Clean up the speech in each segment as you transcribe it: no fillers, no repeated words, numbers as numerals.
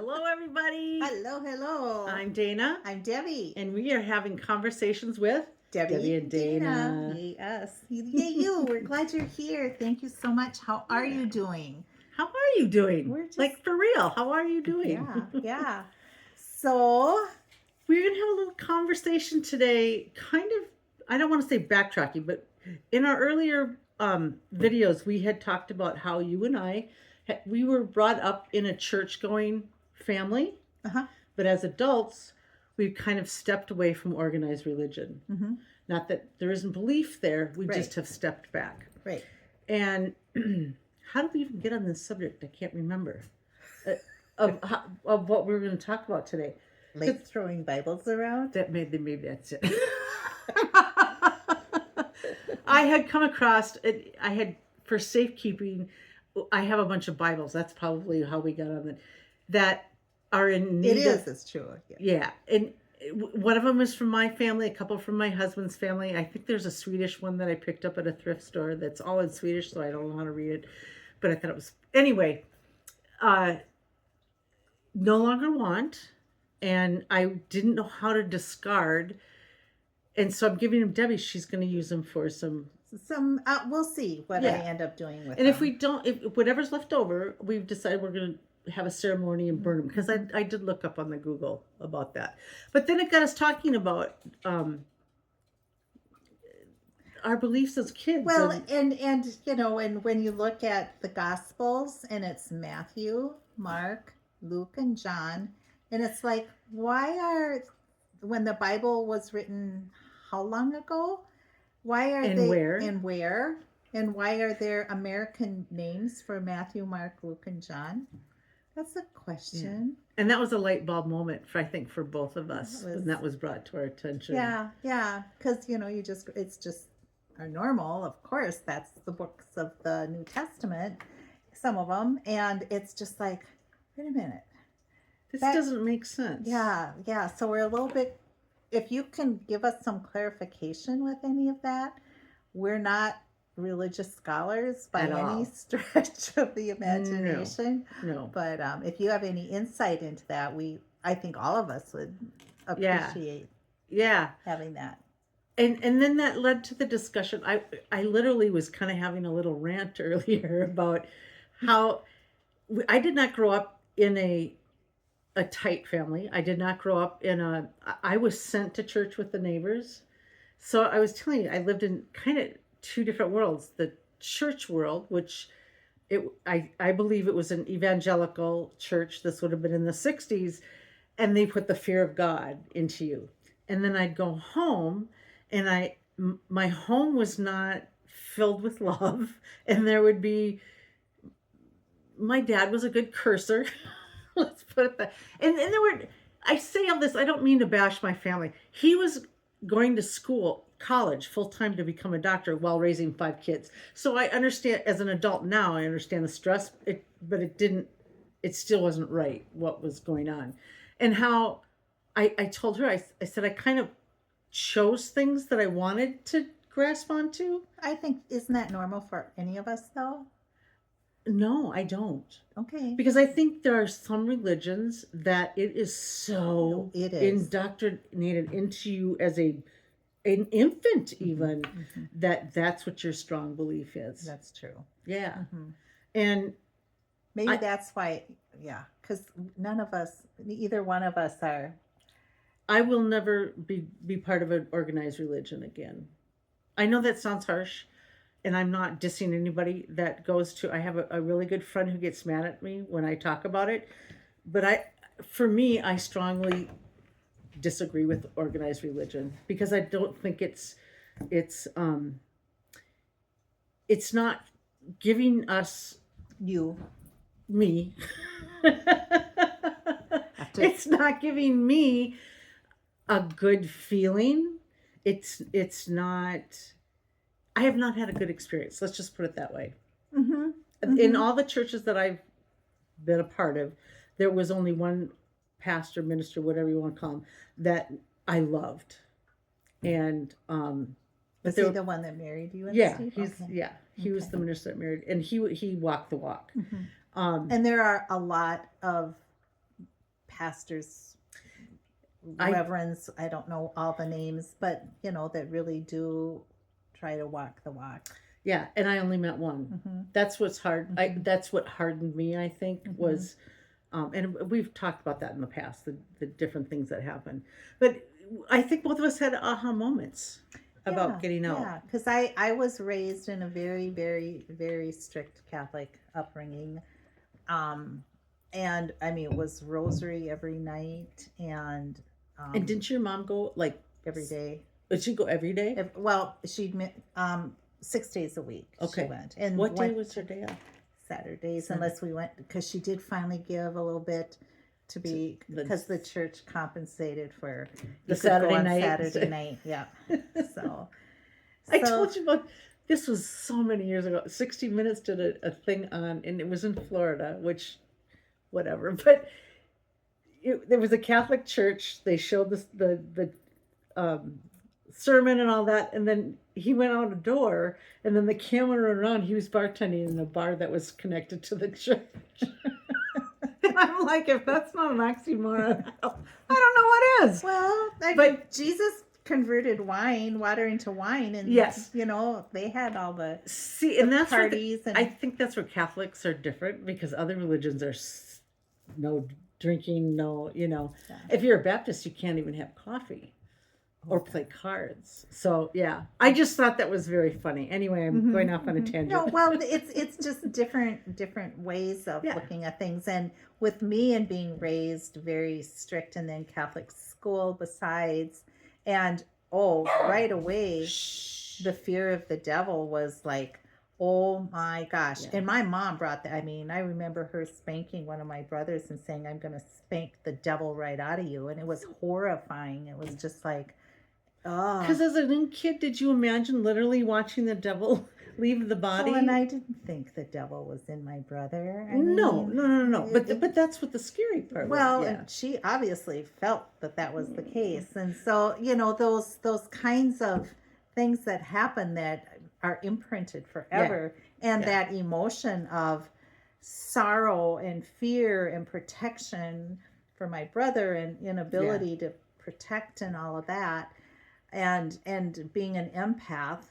Hello, everybody. Hello, hello. I'm Dana, I'm Debbie. and we are having conversations with Debbie and Dana. Yes. Yay, you. We're glad you're here. Thank you so much. How are you doing? How are you doing? We're just- Like, for real, how are you doing? Yeah. So, We're going to have a little conversation today, kind of, I don't want to say backtracking, but in our earlier videos, we had talked about how you and I, we were brought up in a church-going family, but as adults, we've kind of stepped away from organized religion. Not that there isn't belief there, we just have stepped back. Right. And how did we even get on this subject? I can't remember of what we were going to talk about today. Like throwing Bibles around? Maybe that's it. I had come across it. I had, for safekeeping, I have a bunch of Bibles. That's probably how we got on it. That are in need. It's true. Yeah. And one of them is from my family, a couple from my husband's family. I think there's a Swedish one that I picked up at a thrift store that's all in Swedish, so I don't know how to read it. But I thought it was... Anyway, no longer want, and I didn't know how to discard. And so I'm giving them Debbie. She's going to use them for some... We'll see what I end up doing with them. And if we don't, if whatever's left over, we've decided we're going to have a ceremony and burn them, because I did look up on the Google about that. But then it got us talking about our beliefs as kids. Well, and you know, and when you look at the Gospels, and it's Matthew, Mark, Luke, and John, and it's like, when the Bible was written how long ago? Why are and why are there American names for Matthew, Mark, Luke, and John? That's a question. Yeah. And that was a light bulb moment for both of us when that was brought to our attention. Yeah. Because, you know, it's just our normal. Of course, that's the books of the New Testament, some of them. And it's just like, wait a minute. This doesn't make sense. Yeah. So we're a little bit, if you can give us some clarification with any of that. We're not religious scholars by any stretch of the imagination. No. But if you have any insight into that, I think all of us would appreciate having that. And then that led to the discussion. I literally was kind of having a little rant earlier about how I did not grow up in a tight family. I did not grow up I was sent to church with the neighbors. So I was telling you, I lived in kind of two different worlds. The church world, which I believe it was an evangelical church. This would have been in the 60s. And they put the fear of God into you. And then I'd go home, and my home was not filled with love. And there would be, my dad was a good cursor. Let's put it that. And there were, I say all this, I don't mean to bash my family. He was going to college full-time to become a doctor while raising 5 kids. So I understand, as an adult now, I understand the stress, but it still wasn't right what was going on. And how I told her, I said, I kind of chose things that I wanted to grasp onto. I think, isn't that normal for any of us though? No, I don't. Okay. Because I think there are some religions that it is so indoctrinated into you as an infant even, that's what your strong belief is. That's true. Yeah. And maybe that's why, because either one of us are. I will never be part of an organized religion again. I know that sounds harsh. And I'm not dissing anybody that goes to, I have a really good friend who gets mad at me when I talk about it. But for me, I strongly disagree with organized religion, because I don't think it's not giving us, me. It's not giving me a good feeling. It's not... I have not had a good experience. Let's just put it that way. In all the churches that I've been a part of, there was only one pastor, minister, whatever you want to call him, that I loved. And was he the one that married you? He was the minister that married, and he walked the walk. And there are a lot of pastors, I- reverends, I don't know all the names, but that really do try to walk the walk. Yeah, and I only met one. Mhm. That's what's hard. Mhm. That's what hardened me, I think, Mhm. was, and we've talked about that in the past, the different things that happen. But I think both of us had aha moments about getting out. Yeah, because I was raised in a very, very, very strict Catholic upbringing. And I mean, it was rosary every night and And didn't your mom go like every day. Did she go every day? Well, she'd 6 days a week. Okay. She went. And What day was her day off? Saturdays, Saturday. unless we went, because she did finally give a little bit because the church compensated for The you could go Saturday on night. Saturday night, yeah. So I told you about this was so many years ago. 60 Minutes did a thing on, and it was in Florida, which, whatever. But there was a Catholic church. They showed the sermon and all that, and then he went out a door, and then the camera went around. He was bartending in a bar that was connected to the church. And I'm like, if that's not an oxymoron, I don't know what is. Well, but Jesus converted water into wine, and yes, they had all the and that's parties. I think that's where Catholics are different, because other religions are no drinking, no, Yeah. If you're a Baptist, you can't even have coffee or play cards. So yeah, I just thought that was very funny. Anyway, I'm going off on a tangent. No, well, it's just different ways of looking at things. And with me and being raised very strict and then Catholic school besides, and right away, the fear of the devil was like, oh my gosh. Yeah. And my mom brought that. I mean, I remember her spanking one of my brothers and saying, I'm going to spank the devil right out of you. And it was horrifying. It was just like, oh. Because as a little kid, did you imagine literally watching the devil leave the body? Well, and I didn't think the devil was in my brother. No. But that's what the scary part was. Well, Yeah. and she obviously felt that was the case. And so, those kinds of things that happen that are imprinted forever, and that emotion of sorrow and fear and protection for my brother and inability to protect and all of that, and being an empath,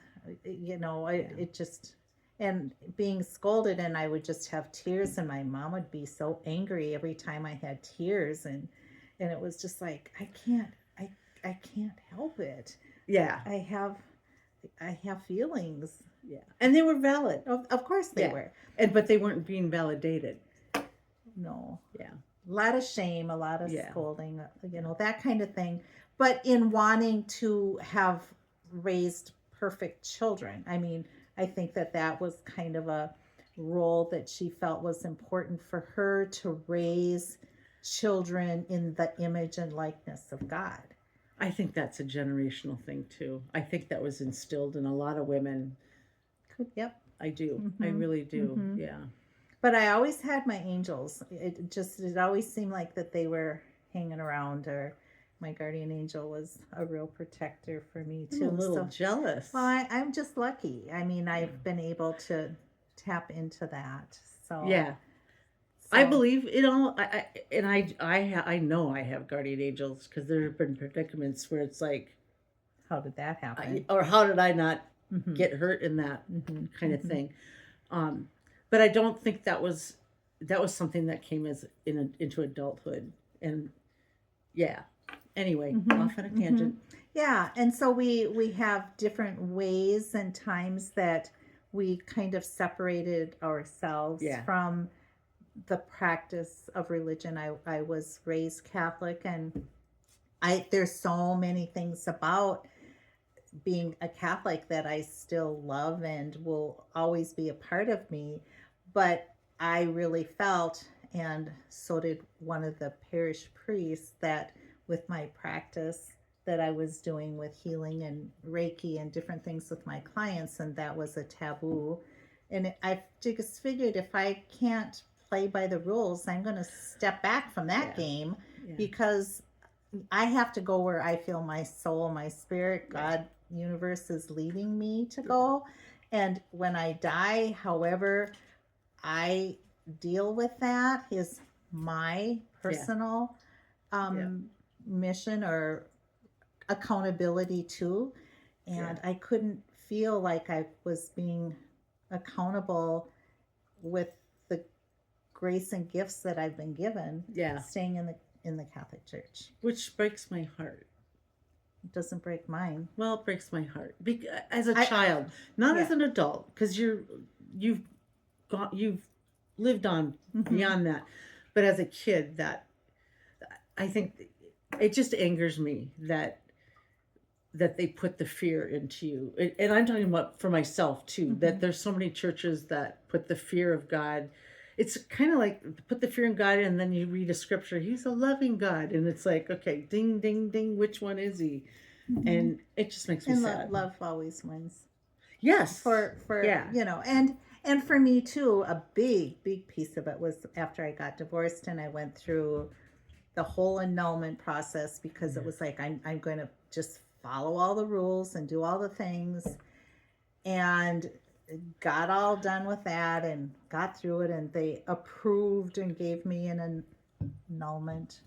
it just, and being scolded, and I would just have tears, and my mom would be so angry every time I had tears, and it was just like, I can't help it. Yeah. I have feelings. Yeah. And they were valid. Of course they were. But they weren't being validated. No. Yeah. A lot of shame, a lot of scolding, that kind of thing. But in wanting to have raised perfect children, I mean, I think that was kind of a role that she felt was important for her, to raise children in the image and likeness of God. I think that's a generational thing too. I think that was instilled in a lot of women. Yep. I do. Mm-hmm. I really do. Mm-hmm. Yeah. But I always had my angels. It always seemed like that they were hanging around, or my guardian angel was a real protector for me too. I'm a little jealous. Well, I'm just lucky. I mean, I've been able to tap into that. So yeah. I believe it all. I know I have guardian angels, because there have been predicaments where it's like, how did that happen? or how did I not get hurt in that kind of thing? But I don't think that was something that came into adulthood. And yeah. Anyway, off on a tangent. Yeah, and so we have different ways and times that we kind of separated ourselves from the practice of religion. I was raised Catholic, and there's so many things about being a Catholic that I still love and will always be a part of me. But I really felt, and so did one of the parish priests, that with my practice that I was doing with healing and Reiki and different things with my clients, and that was a taboo. And I just figured, if I can't play by the rules, I'm going to step back from that game, because I have to go where I feel my soul, my spirit, God, universe is leading me to go. And when I die, however I deal with that is my personal mission or accountability to, and I couldn't feel like I was being accountable with the grace and gifts that I've been given. Yeah. Staying in the Catholic Church. Which breaks my heart. It doesn't break mine. Well, it breaks my heart as a I- child, not yeah. as an adult, because you've lived on Mhm. beyond that. But as a kid, that I think it just angers me that they put the fear into you. And I'm talking about for myself too, that Mhm. there's so many churches that put the fear of God. It's kind of like put the fear in God, and then you read a scripture. He's a loving God, and it's like, okay, ding, ding, ding. Which one is he? Mhm. And it just makes me And sad. love always wins. Yes. For Yeah. you know, and for me too, a big piece of it was after I got divorced and I went through the whole annulment process, because it was like I'm going to just follow all the rules and do all the things, and got all done with that and got through it, and they approved and gave me an annulment.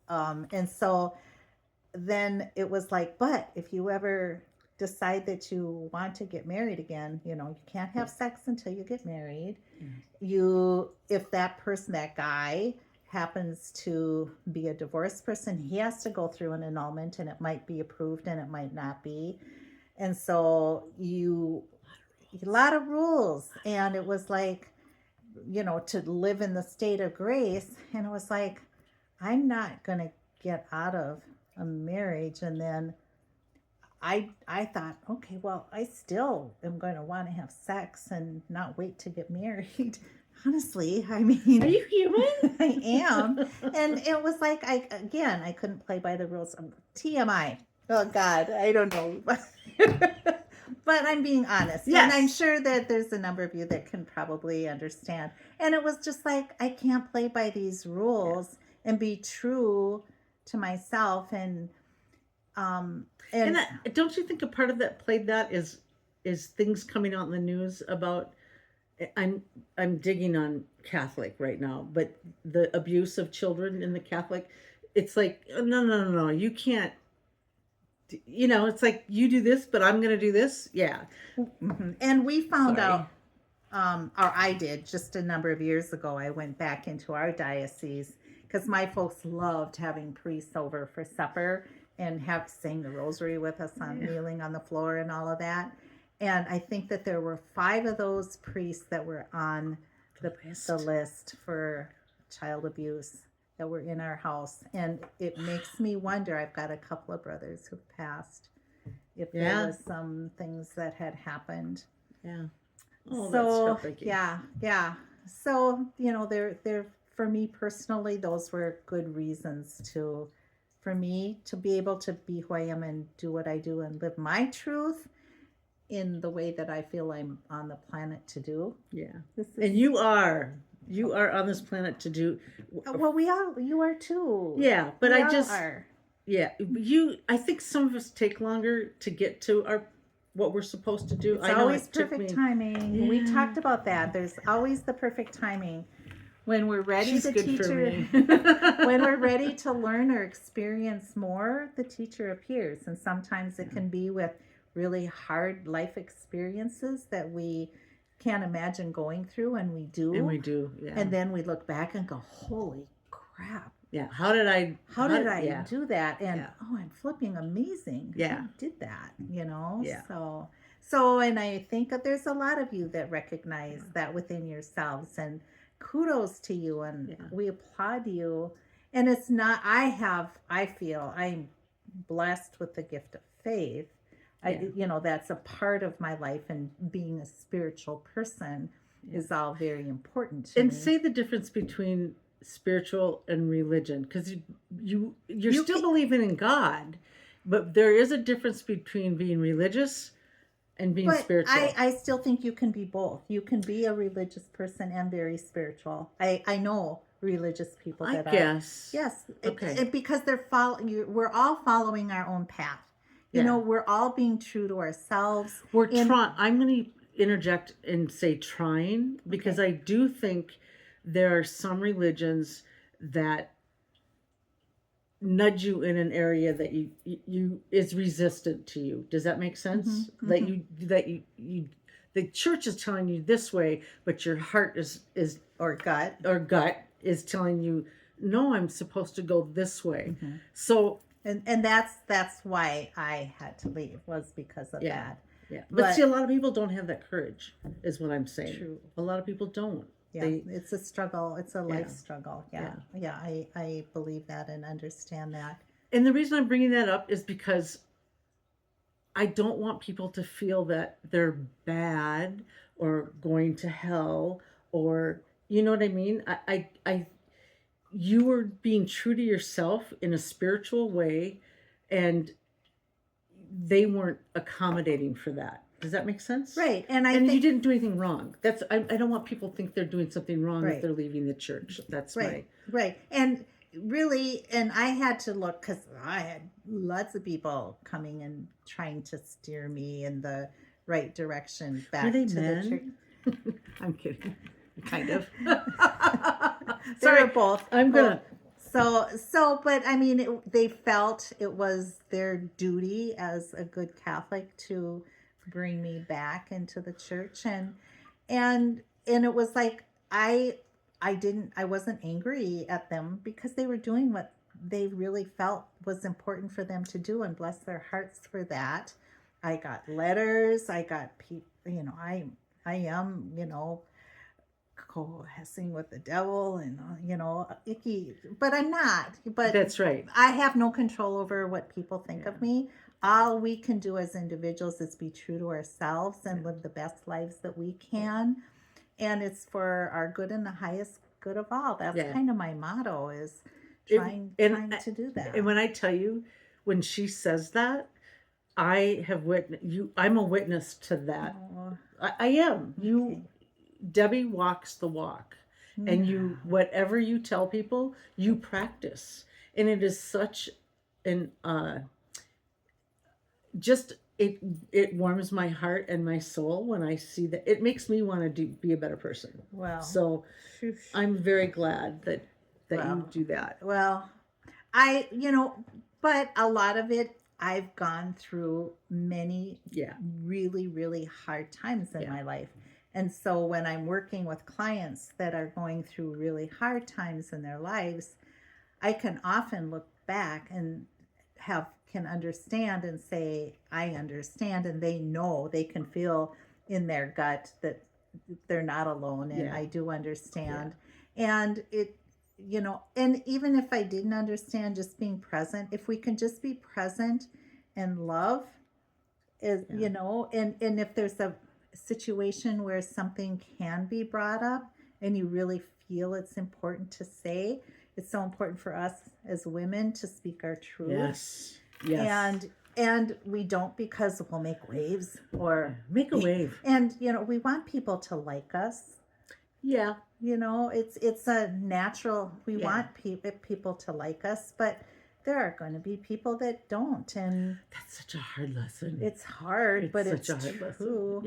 And so then it was like, but if you ever decide that you want to get married again, you can't have sex until you get married. If that person, that guy, happens to be a divorced person, he has to go through an annulment, and it might be approved and it might not be. And so a lot of rules. And it was like, to live in the state of grace. And it was like, I'm not going to get out of a marriage. And then I thought, okay, well, I still am going to want to have sex and not wait to get married. Honestly, I mean, Are you human? I am. And it was like, I couldn't play by the rules. TMI. Oh God, I don't know. But I'm being honest. Yes. And I'm sure that there's a number of you that can probably understand. And it was just like, I can't play by these rules and be true to myself. And don't you think a part of that played that is things coming out in the news about, I'm digging on Catholic right now, but the abuse of children in the Catholic, it's like, no, you can't, it's like, you do this, but I'm going to do this. Yeah. Mhm. And we found Sorry. out, or I did just a number of years ago, I went back into our diocese because my folks loved having priests over for supper and sing the rosary with us on kneeling on the floor and all of that. And I think that there were 5 of those priests that were on the list for child abuse that were in our house. And it makes me wonder, I've got a couple of brothers who've passed, if there was some things that had happened. Yeah. Oh, So that's heartbreaking. yeah. So, they're for me personally, those were good reasons for me to be able to be who I am and do what I do and live my truth in the way that I feel I'm on the planet to do. Yeah. This is, And you are on this planet to do. well, you are too. Yeah, but We I all just, are. yeah, I think some of us take longer to get to what we're supposed to do. It's I know always it took perfect me. timing. We Yeah. talked about that. There's always the perfect timing. When we're ready, She's the good for teacher. me. When we're ready to learn or experience more, the teacher appears. And sometimes it can be with really hard life experiences that we can't imagine going through, and we do. And we do, yeah. And then we look back and go, holy crap. Yeah, how did I Yeah. do that? And Yeah. I'm flipping amazing. Yeah. Who did that? Yeah. So, and I think that there's a lot of you that recognize that within yourselves, and kudos to you, and we applaud you. And it's not, I feel I'm blessed with the gift of faith. That's a part of my life, and being a spiritual person is all very important to me. And say the difference between spiritual and religion, because you're still believing in God, but there is a difference between being religious and being spiritual. I still think you can be both. You can be a religious person and very spiritual. I know religious people that are. Yes. Yes. Okay. Because we're all following our own path. We're all being true to ourselves. I'm going to interject and say trying, because I do think there are some religions that nudge you in an area that you is resistant to you. Does that make sense? Mhm, That mhm. you the church is telling you this way, but your heart is Or gut. or gut is telling you, no, I'm supposed to go this way. Mhm. So And that's why I had to leave, was because of yeah, that. yeah. But But see, a lot of people don't have that courage, is what I'm saying. true. A lot of people don't. Yeah, it's a struggle. It's a life Yeah. struggle. Yeah. Yeah, I believe that and understand that. And the reason I'm bringing that up is because I don't want people to feel that they're bad or going to hell, or you know what I mean? You were being true to yourself in a spiritual way, and they weren't accommodating for that. Does that make sense? Right. And I And you think didn't do anything wrong. I don't want people to think they're doing something wrong if Right. they're leaving the church. That's right. Right. And really, and I had to look, because I had lots of people coming and trying to steer me in the right direction my. back Were they to the church. men? I'm kidding. Kind of. They Sorry. were both. I'm gonna. But I mean, they felt it was their duty as a good Catholic to bring me back into the church, and it was like I wasn't angry at them, because they were doing what they really felt was important for them to do, and bless their hearts for that. I got letters. I got people. I am cohessing with the devil, and icky, but I'm not. But That's right. I have no control over what people think of me. All we can do as individuals is be true to ourselves and live the best lives that we can, and it's for our good and the highest good of all. That's Yeah. kind of my motto, is It- trying and- to do that. And when I tell you, when she says that, I have witnessed you. I'm a witness to that. Oh, I am. You, okay. Debbie walks the walk, and you, whatever you tell people, you practice, and it is such an just it warms my heart and my soul when I see that. It makes me want to be a better person. Well, So phew. I'm very glad that you Well, do that. Well, but a lot of it, I've gone through many Yeah. really, really hard times in Yeah. my life. And so when I'm working with clients that are going through really hard times in their lives, I can often look back and can understand and say, I understand, and they know, they can feel in their gut that they're not alone, and Yeah. I do understand. And and even if I didn't understand, just being present, if we can just be present and love is, Yeah. and if there's a situation where something can be brought up and you really feel it's important to say, it's so important for us as women to speak our truth. Yes. Yes. And we don't, because we'll make waves, or Make a wave. and we want people to like us. Yeah. It's a natural, we Yeah. want people to like us, but there are going to be people that don't, and That's such a hard lesson. it's hard, but it's such a hard true. lesson.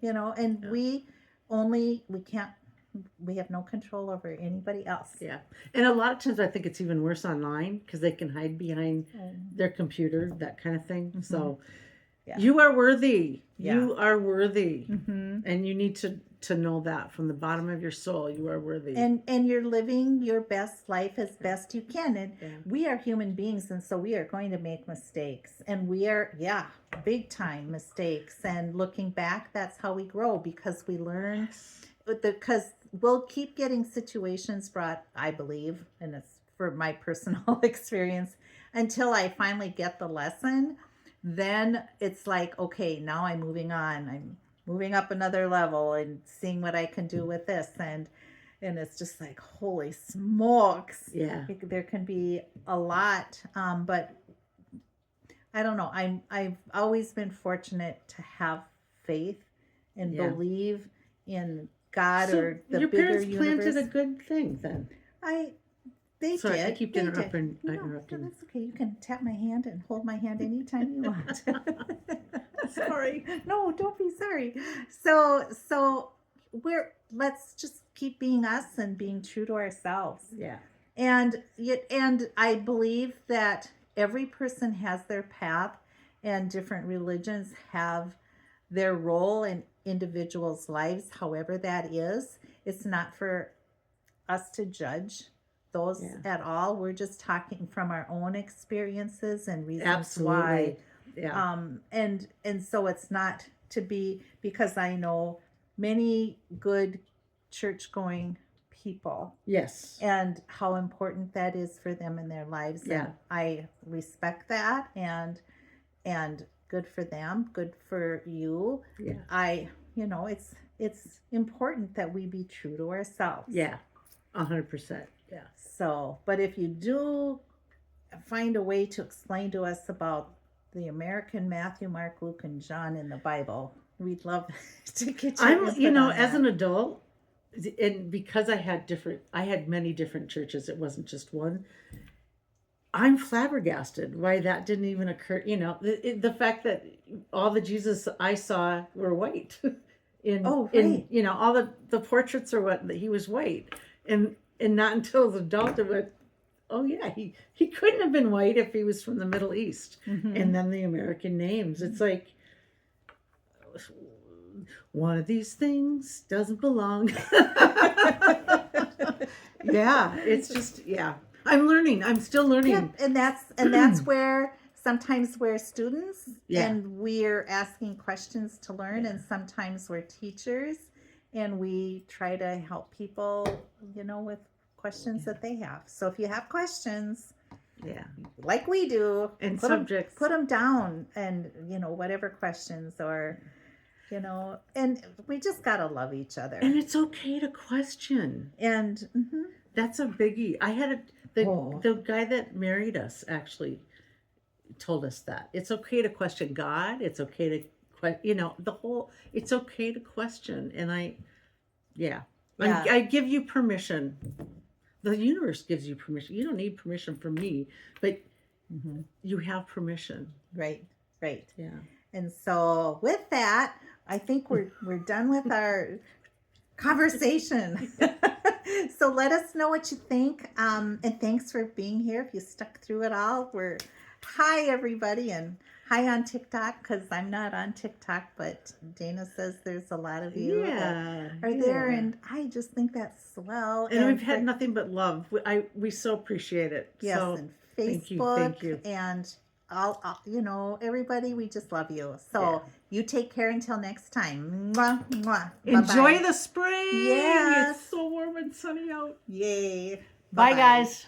Yeah. And Yeah. we have no control over anybody else. Yeah. And a lot of times I think it's even worse online, because they can hide behind Mm. their computer, that kind of thing. Mhm. So Yeah. you are worthy. Yeah. You are worthy. Mm-hmm. And you need to know that from the bottom of your soul. You are worthy. And you're living your best life as best you can, and Yeah. we are human beings, and so we are going to make mistakes, and we are big time mistakes, and looking back, that's how we grow, because we learn, because we'll keep getting situations brought, I believe, and it's for my personal experience, until I finally get the lesson. Then it's like, okay, now I'm moving on, I'm moving up another level and seeing what I can do with this, and it's just like, holy smokes. Yeah. There can be a lot, but I don't know, I've always been fortunate to have faith and Yeah. believe in God, So or the your bigger parents universe. planted a good thing then. They Sorry, did. I keep They interrupting. did. No, interrupting. that's okay. You can tap my hand and hold my hand anytime you want. Sorry. No, don't be sorry. So let's just keep being us and being true to ourselves. Yeah. And I believe that every person has their path, and different religions have their role in individuals' lives, however that is. It's not for us to judge those Yeah. at all. We're just talking from our own experiences and reasons Absolutely. why. Yeah. And so it's not to be, because I know many good church going people Yes. and how important that is for them in their lives. Yeah. And I respect that, and good for them, good for you. Yeah. It's important that we be true to ourselves. Yeah. 100%. Yeah. So, but if you do find a way to explain to us about the American Matthew, Mark, Luke, and John in the Bible, we'd love to get your I'm, input on as that. an adult, and because I had many different churches, it wasn't just one. I'm flabbergasted why that didn't even occur. The fact that all the Jesus I saw were white. Oh, right. All the portraits are what he was white, and not until the adult of it. Oh yeah, he couldn't have been white if he was from the Middle East. Mhm. And then the American names. It's like one of these things doesn't belong. Yeah, it's just I'm learning. I'm still learning. Yeah, and that's where sometimes we're students Yeah. and we're asking questions to learn, and sometimes we're teachers and we try to help people, with questions that they have. So if you have questions, Yeah. like we do, And put 'em- subjects. put them down, and whatever questions, or and we just gotta love each other. And it's okay to question. And That's a biggie. I had Oh. the guy that married us actually told us that it's okay to question God. It's okay to it's okay to question. And Yeah. I give you permission. The universe gives you permission. You don't need permission from me, but you have permission. Right. Yeah. And so with that, I think we're done with our conversation. So let us know what you think. And thanks for being here. If you stuck through it all, hi everybody, and hi on TikTok, because I'm not on TikTok, but Dana says there's a lot of you that are there, and I just think that's swell. And we've had nothing but love. We so appreciate it. Yes, So and thank Facebook, you. and all everybody, we just love you. So you take care until next time. Mwah, mwah. Enjoy Bye-bye. the spring. Yes. It's so warm and sunny out. Yay. Bye, Bye-bye. guys.